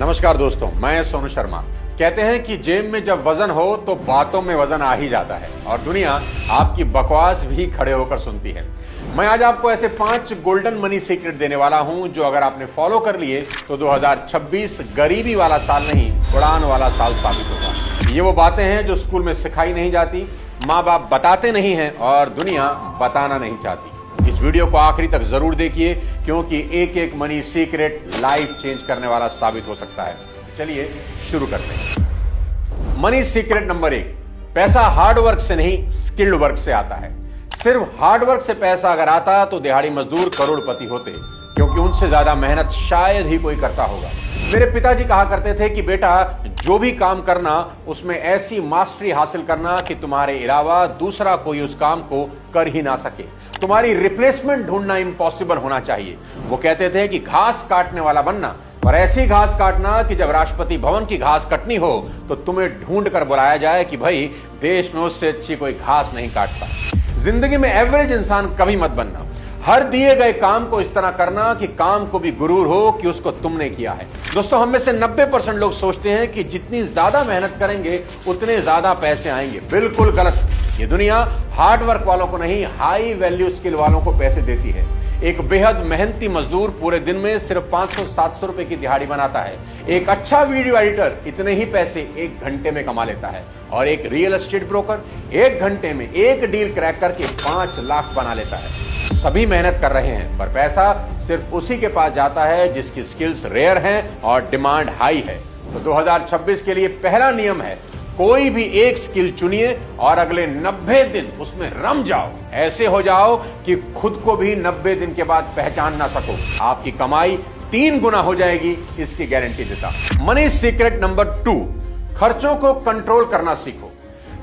नमस्कार दोस्तों, मैं सोनू शर्मा। कहते हैं कि जेब में जब वजन हो तो बातों में वजन आ ही जाता है और दुनिया आपकी बकवास भी खड़े होकर सुनती है। मैं आज आपको ऐसे 5 गोल्डन मनी सीक्रेट देने वाला हूं जो अगर आपने फॉलो कर लिए तो 2026 गरीबी वाला साल नहीं, उड़ान वाला साल साबित होगा। ये वो बातें हैं जो स्कूल में सिखाई नहीं जाती, माँ बाप बताते नहीं हैं और दुनिया बताना नहीं चाहती। इस वीडियो को आखिरी तक जरूर देखिए क्योंकि एक एक मनी सीक्रेट लाइफ चेंज करने वाला साबित हो सकता है। चलिए शुरू करते हैं। मनी सीक्रेट नंबर 1, पैसा हार्ड वर्क से नहीं स्किल्ड वर्क से आता है। सिर्फ हार्ड वर्क से पैसा अगर आता तो दिहाड़ी मजदूर करोड़पति होते, क्योंकि उनसे ज्यादा मेहनत शायद ही कोई करता होगा। मेरे पिताजी कहा करते थे कि बेटा, जो भी काम करना उसमें ऐसी मास्टरी हासिल करना कि तुम्हारे अलावा दूसरा कोई उस काम को कर ही ना सके। तुम्हारी रिप्लेसमेंट ढूंढना इम्पॉसिबल होना चाहिए। वो कहते थे कि घास काटने वाला बनना, और ऐसी घास काटना कि जब राष्ट्रपति भवन की घास कटनी हो तो तुम्हें ढूंढ कर बुलाया जाए कि भाई देश में उससे अच्छी कोई घास नहीं काटता। जिंदगी में एवरेज इंसान कभी मत बनना। हर दिए गए काम को इस तरह करना कि काम को भी गुरूर हो कि उसको तुमने किया है। दोस्तों, हम में से 90% लोग सोचते हैं कि जितनी ज्यादा मेहनत करेंगे उतने ज्यादा पैसे आएंगे। बिल्कुल गलत। ये दुनिया हार्ड वर्क वालों को नहीं, हाई वैल्यू स्किल वालों को पैसे देती है। एक बेहद मेहनती मजदूर पूरे दिन में सिर्फ 500-700 रुपए की दिहाड़ी बनाता है। एक अच्छा वीडियो एडिटर इतने ही पैसे 1 घंटे में कमा लेता है और एक रियल एस्टेट ब्रोकर 1 घंटे में एक डील क्रैक करके 5 लाख बना लेता है। सभी मेहनत कर रहे हैं पर पैसा सिर्फ उसी के पास जाता है जिसकी स्किल्स रेयर हैं और डिमांड हाई है। तो 2026 के लिए पहला नियम है, कोई भी एक स्किल चुनिए और अगले 90 दिन उसमें रम जाओ। ऐसे हो जाओ कि खुद को भी 90 दिन के बाद पहचान ना सको। आपकी कमाई 3 गुना हो जाएगी, इसकी गारंटी देता। मनी सीक्रेट नंबर 2, खर्चों को कंट्रोल करना सीखो।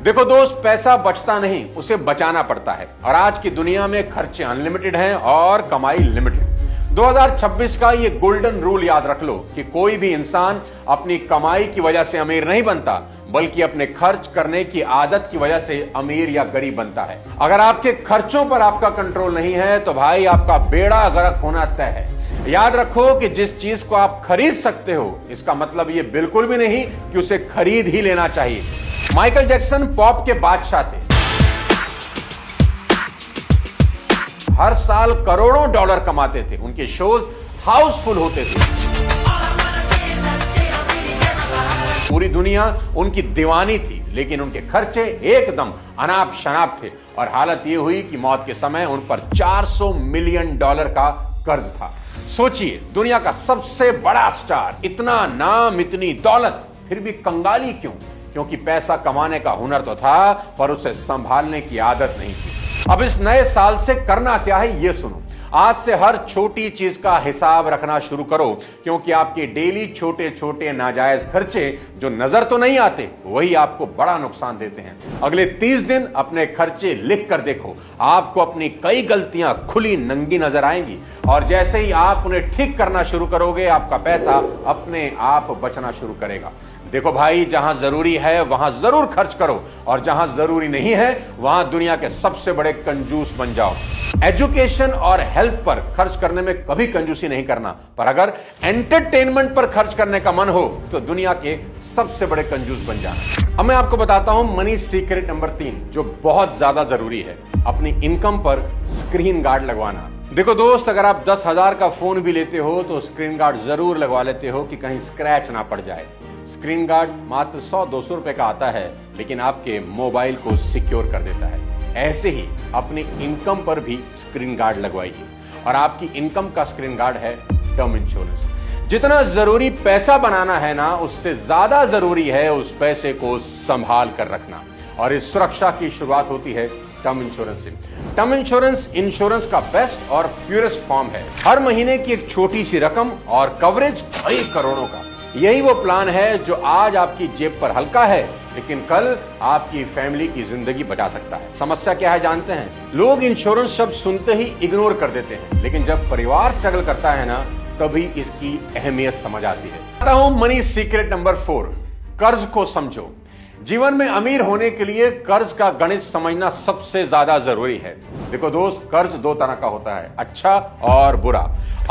देखो दोस्त, पैसा बचता नहीं, उसे बचाना पड़ता है और आज की दुनिया में खर्चे अनलिमिटेड हैं और कमाई लिमिटेड। 2026 का ये गोल्डन रूल याद रख लो कि कोई भी इंसान अपनी कमाई की वजह से अमीर नहीं बनता, बल्कि अपने खर्च करने की आदत की वजह से अमीर या गरीब बनता है। अगर आपके खर्चों पर आपका कंट्रोल नहीं है तो भाई आपका बेड़ा गर्क होना तय है। याद रखो कि जिस चीज को आप खरीद सकते हो इसका मतलब ये बिल्कुल भी नहीं कि उसे खरीद ही लेना चाहिए। माइकल जैक्सन पॉप के बादशाह थे। हर साल करोड़ों डॉलर कमाते थे, उनके शोज हाउसफुल होते थे, पूरी दुनिया उनकी दीवानी थी, लेकिन उनके खर्चे एकदम अनाप शनाप थे और हालत यह हुई कि मौत के समय उन पर $400 मिलियन का कर्ज था। सोचिए, दुनिया का सबसे बड़ा स्टार, इतना नाम, इतनी दौलत, फिर भी कंगाली क्यों? क्योंकि पैसा कमाने का हुनर तो था पर उसे संभालने की आदत नहीं थी। अब इस नए साल से करना क्या है ये सुनो। आज से हर छोटी चीज का हिसाब रखना शुरू करो, क्योंकि आपके डेली छोटे छोटे नाजायज खर्चे जो नजर तो नहीं आते वही आपको बड़ा नुकसान देते हैं। अगले 30 दिन अपने खर्चे लिख कर देखो, आपको अपनी कई गलतियां खुली नंगी नजर आएंगी और जैसे ही आप उन्हें ठीक करना शुरू करोगे आपका पैसा अपने आप बचना शुरू करेगा। देखो भाई, जहां जरूरी है वहां जरूर खर्च करो और जहां जरूरी नहीं है वहां दुनिया के सबसे बड़े कंजूस बन जाओ। एजुकेशन और हेल्थ पर खर्च करने में कभी कंजूसी नहीं करना, पर अगर एंटरटेनमेंट पर खर्च करने का मन हो तो दुनिया के सबसे बड़े कंजूस बन जाना। अब मैं आपको बताता हूं मनी सीक्रेट नंबर 3 जो बहुत ज्यादा जरूरी है, अपनी इनकम पर स्क्रीन गार्ड लगवाना। देखो दोस्त, अगर आप 10,000 का फोन भी लेते हो तो स्क्रीन गार्ड जरूर लगवा लेते हो कि कहीं स्क्रैच ना पड़ जाए। स्क्रीन गार्ड मात्र 100-200 रुपए का आता है, लेकिन आपके मोबाइल को सिक्योर कर देता है। ऐसे ही अपनी इनकम पर भी स्क्रीन गार्ड लगवाइए और आपकी इनकम का स्क्रीन गार्ड है टर्म इंश्योरेंस। जितना जरूरी पैसा बनाना है ना, उससे ज्यादा जरूरी है उस पैसे को संभाल कर रखना और इस सुरक्षा की शुरुआत होती है टर्म इंश्योरेंस से। टर्म इंश्योरेंस इंश्योरेंस का बेस्ट और प्योरेस्ट फॉर्म है। हर महीने की एक छोटी सी रकम और कवरेज कई करोड़ों का। यही वो प्लान है जो आज आपकी जेब पर हल्का है लेकिन कल आपकी फैमिली की जिंदगी बचा सकता है। समस्या क्या है जानते हैं? लोग इंश्योरेंस शब्द सुनते ही इग्नोर कर देते हैं, लेकिन जब परिवार स्ट्रगल करता है ना तभी इसकी अहमियत समझ आती है। आता हूं मनी सीक्रेट नंबर 4, कर्ज को समझो। जीवन में अमीर होने के लिए कर्ज का गणित समझना सबसे ज्यादा जरूरी है। देखो दोस्त, कर्ज दो तरह का होता है, अच्छा और बुरा।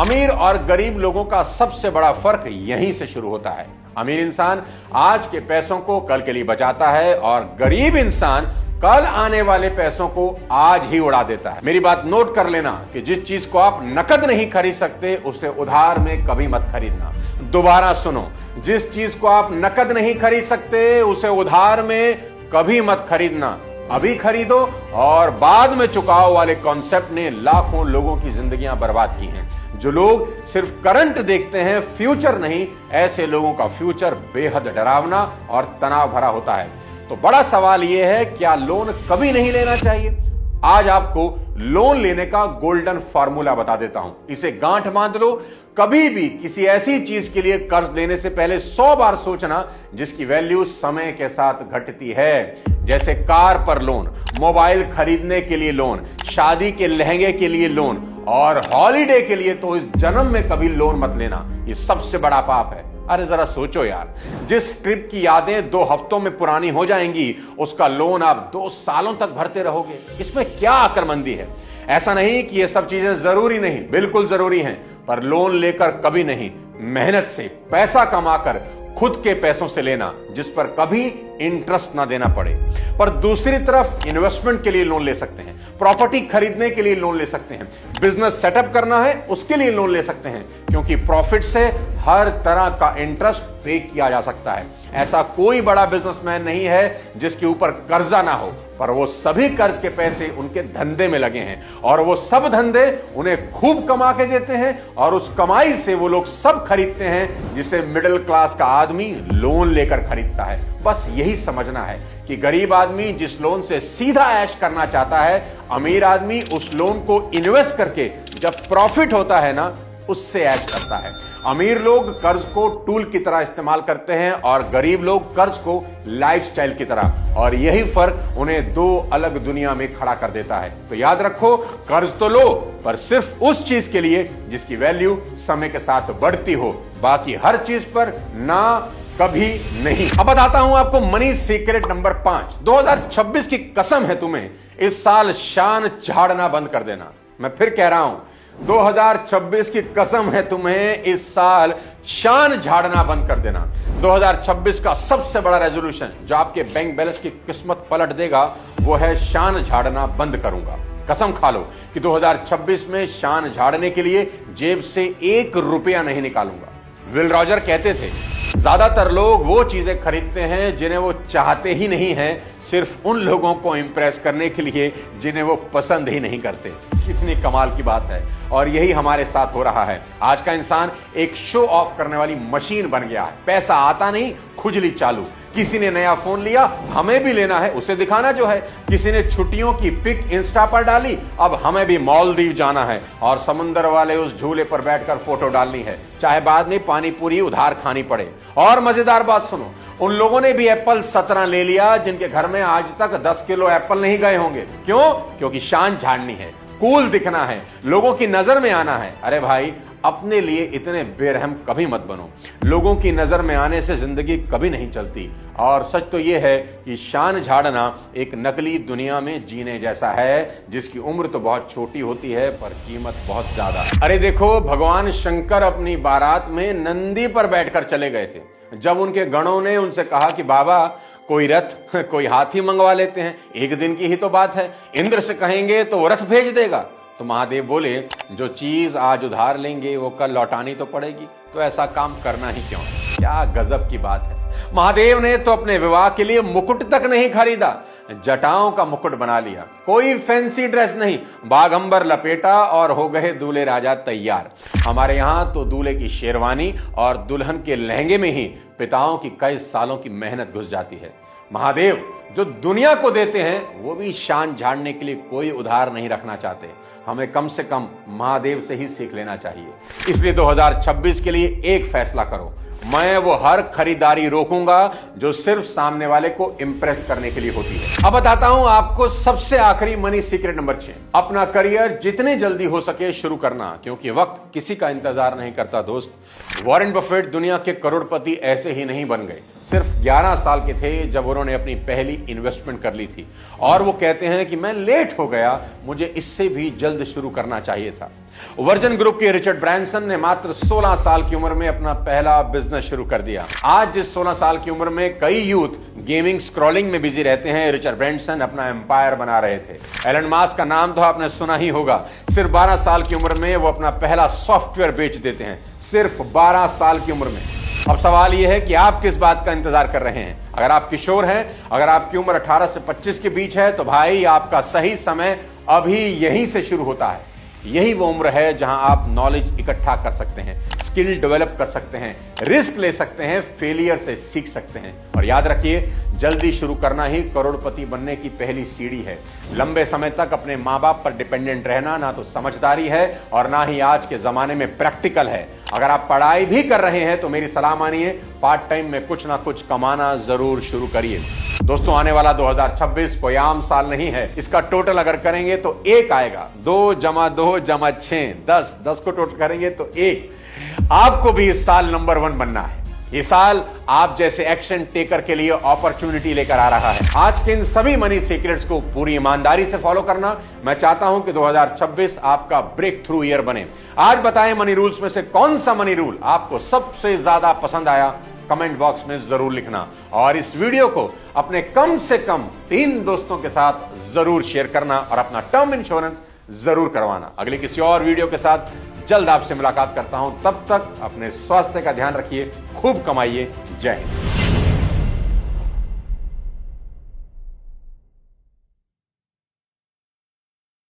अमीर और गरीब लोगों का सबसे बड़ा फर्क यहीं से शुरू होता है। अमीर इंसान आज के पैसों को कल के लिए बचाता है और गरीब इंसान कल आने वाले पैसों को आज ही उड़ा देता है। मेरी बात नोट कर लेना कि जिस चीज को आप नकद नहीं खरीद सकते उसे उधार में कभी मत खरीदना। दोबारा सुनो, जिस चीज को आप नकद नहीं खरीद सकते उसे उधार में कभी मत खरीदना। अभी खरीदो और बाद में चुकाओ वाले कॉन्सेप्ट ने लाखों लोगों की जिंदगियां बर्बाद की हैं। जो लोग सिर्फ करंट देखते हैं, फ्यूचर नहीं, ऐसे लोगों का फ्यूचर बेहद डरावना और तनाव भरा होता है। तो बड़ा सवाल यह है, क्या लोन कभी नहीं लेना चाहिए? आज आपको लोन लेने का गोल्डन फॉर्मूला बता देता हूं। इसे गांठ बांध लो। कभी भी किसी ऐसी चीज के लिए कर्ज लेने से पहले 100 बार सोचना जिसकी वैल्यू समय के साथ घटती है। जैसे कार पर लोन, मोबाइल खरीदने के लिए लोन, शादी के लहंगे के लिए लोन और हॉलिडे के लिए तो इस जन्म में कभी लोन मत लेना। ये सबसे बड़ा पाप है। अरे जरा सोचो यार, जिस ट्रिप की यादें 2 हफ्तों में पुरानी हो जाएंगी उसका लोन आप 2 सालों तक भरते रहोगे। इसमें क्या अक्लमंदी है? ऐसा नहीं कि ये सब चीजें जरूरी नहीं, बिल्कुल जरूरी हैं, पर लोन लेकर कभी नहीं। मेहनत से पैसा कमाकर खुद के पैसों से लेना जिस पर कभी इंटरेस्ट ना देना पड़े। पर दूसरी तरफ इन्वेस्टमेंट के लिए लोन ले सकते हैं, प्रॉपर्टी खरीदने के लिए लोन ले सकते हैं, बिजनेस सेटअप करना है उसके लिए लोन ले सकते हैं, क्योंकि प्रॉफिट से हर तरह का इंटरेस्ट पे किया जा सकता है। ऐसा कोई बड़ा बिजनेसमैन नहीं है जिसके ऊपर कर्जा ना हो, पर वो सभी कर्ज के पैसे उनके धंधे में लगे हैं और वो सब धंधे उन्हें खूब कमा के देते हैं और उस कमाई से वो लोग सब खरीदते हैं जिसे मिडिल क्लास का आदमी लोन लेकर खरीदता है। बस यही समझना है कि गरीब आदमी जिस लोन से सीधा ऐश करना चाहता है, अमीर आदमी उस लोन को इन्वेस्ट करके जब प्रॉफिट होता है ना उससे ऐश करता है। अमीर लोग कर्ज को टूल की तरह इस्तेमाल करते हैं और गरीब लोग कर्ज को लाइफस्टाइल की तरह, और यही फर्क उन्हें 2 अलग दुनिया में खड़ा कर देता है। तो याद रखो, कर्ज तो लो पर सिर्फ उस चीज के लिए जिसकी वैल्यू समय के साथ बढ़ती हो, बाकी हर चीज पर ना कभी नहीं। अब बताता हूं आपको मनी सीक्रेट नंबर 5। 2026 की कसम है तुम्हें, इस साल शान झाड़ना बंद कर देना। मैं फिर कह रहा हूं, 2026 की कसम है तुम्हें, इस साल शान झाड़ना बंद कर देना। 2026 का सबसे बड़ा रेजोल्यूशन जो आपके बैंक बैलेंस की किस्मत पलट देगा वो है शान झाड़ना बंद करूंगा। कसम खा लो कि 2026 में शान झाड़ने के लिए जेब से 1 रुपया नहीं निकालूंगा। विल रॉजर कहते थे, ज्यादातर लोग वो चीजें खरीदते हैं जिन्हें वो चाहते ही नहीं हैं, सिर्फ उन लोगों को इंप्रेस करने के लिए जिन्हें वो पसंद ही नहीं करते। कितनी कमाल की बात है, और यही हमारे साथ हो रहा है। आज का इंसान एक शो ऑफ करने वाली मशीन बन गया है। पैसा आता नहीं, खुजली चालू। किसी ने नया फोन लिया, हमें भी लेना है, उसे दिखाना जो है। किसी ने छुट्टियों की पिक इंस्टा पर डाली, अब हमें भी मालदीव जाना है और समुद्र वाले उस झूले पर बैठकर फोटो डालनी है, चाहे बाद में पानी पूरी उधार खानी पड़े। और मजेदार बात सुनो, उन लोगों ने भी एप्पल 17 ले लिया जिनके घर में आज तक 10 किलो एप्पल नहीं गए होंगे। क्यों? क्योंकि शान झाड़नी है, कूल दिखना है, लोगों की नजर में आना है। अरे भाई, अपने लिए इतने बेरहम कभी मत बनो। लोगों की नजर में आने से जिंदगी कभी नहीं चलती। और सच तो यह है कि शान झाड़ना एक नकली दुनिया में जीने जैसा है जिसकी उम्र तो बहुत छोटी होती है पर कीमत बहुत ज्यादा। अरे देखो, भगवान शंकर अपनी बारात में नंदी पर बैठकर चले गए थे। जब उनके गणों ने उनसे कहा कि बाबा कोई रथ, कोई हाथी मंगवा लेते हैं, 1 दिन की ही तो बात है, इंद्र से कहेंगे तो वो रथ भेज देगा। तो महादेव बोले, जो चीज आज उधार लेंगे वो कल लौटानी तो पड़ेगी, तो ऐसा काम करना ही क्यों। क्या गजब की बात है। महादेव ने तो अपने विवाह के लिए मुकुट तक नहीं खरीदा, जटाओं का मुकुट बना लिया। कोई फैंसी ड्रेस नहीं, बाघंबर लपेटा और हो गए दूल्हे राजा तैयार। हमारे यहां तो दूल्हे की शेरवानी और दुल्हन के लहंगे में ही पिताओं की कई सालों की मेहनत घुस जाती है। महादेव जो दुनिया को देते हैं वो भी शान झाड़ने के लिए कोई उधार नहीं रखना चाहते। हमें कम से कम महादेव से ही सीख लेना चाहिए। इसलिए 2026 के लिए एक फैसला करो, मैं वो हर खरीदारी रोकूंगा जो सिर्फ सामने वाले को इंप्रेस करने के लिए होती है। अब बताता हूं आपको सबसे आखिरी मनी सीक्रेट नंबर 6। अपना करियर जितने जल्दी हो सके शुरू करना, क्योंकि वक्त किसी का इंतजार नहीं करता दोस्त। वॉरेन बफेट दुनिया के करोड़पति ऐसे ही नहीं बन गए। सिर्फ 11 साल के थे जब उन्होंने अपनी पहली इन्वेस्टमेंट कर ली थी, और वो कहते हैं कि मैं लेट हो गया, मुझे इससे भी जल्द शुरू करना चाहिए था। वर्जन ग्रुप के रिचर्ड ब्रांसन ने मात्र 16 साल की उम्र में अपना पहला बिजनेस शुरू कर दिया। आज जिस 16 साल की उम्र में कई यूथ गेमिंग स्क्रॉलिंग में बिजी रहते हैं, रिचर्ड ब्रांसन अपना एम्पायर बना रहे थे। एलन मास्क का नाम तो आपने सुना ही होगा। सिर्फ 12 साल की उम्र में वो अपना पहला सॉफ्टवेयर बेच देते हैं, सिर्फ 12 साल की उम्र में। अब सवाल यह है कि आप किस बात का इंतजार कर रहे हैं? अगर आप किशोर हैं, अगर आपकी उम्र 18 से 25 के बीच है, तो भाई आपका सही समय अभी यहीं से शुरू होता है। यही वो उम्र है जहां आप नॉलेज इकट्ठा कर सकते हैं, स्किल डेवलप कर सकते हैं, रिस्क ले सकते हैं, फेलियर से सीख सकते हैं। और याद रखिए, जल्दी शुरू करना ही करोड़पति बनने की पहली सीढ़ी है। लंबे समय तक अपने मां बाप पर डिपेंडेंट रहना ना तो समझदारी है और ना ही आज के जमाने में प्रैक्टिकल है। अगर आप पढ़ाई भी कर रहे हैं तो मेरी सलाह मानिए, पार्ट टाइम में कुछ ना कुछ कमाना जरूर शुरू करिए। दोस्तों, आने वाला 2026 कोई आम साल नहीं है। इसका टोटल अगर करेंगे तो 1 आएगा। 2 + 2 = 6, 10 को टोटल करेंगे तो 1। आपको भी इस साल नंबर 1 बनना है। ये साल आप जैसे एक्शन टेकर के लिए अपॉर्चुनिटी लेकर आ रहा है। आज के इन सभी मनी सीक्रेट्स को पूरी ईमानदारी से फॉलो करना। मैं चाहता हूं कि 2026 आपका ब्रेक थ्रू ईयर बने। आज बताएं मनी रूल्स में से कौन सा मनी रूल आपको सबसे ज्यादा पसंद आया? कमेंट बॉक्स में जरूर लिखना, और इस वीडियो को अपने कम से कम 3 दोस्तों के साथ जरूर शेयर करना और अपना टर्म इंश्योरेंस जरूर करवाना। अगली किसी और वीडियो के साथ जल्द आपसे मुलाकात करता हूं। तब तक अपने स्वास्थ्य का ध्यान रखिए, खूब कमाइए। जय हिंद।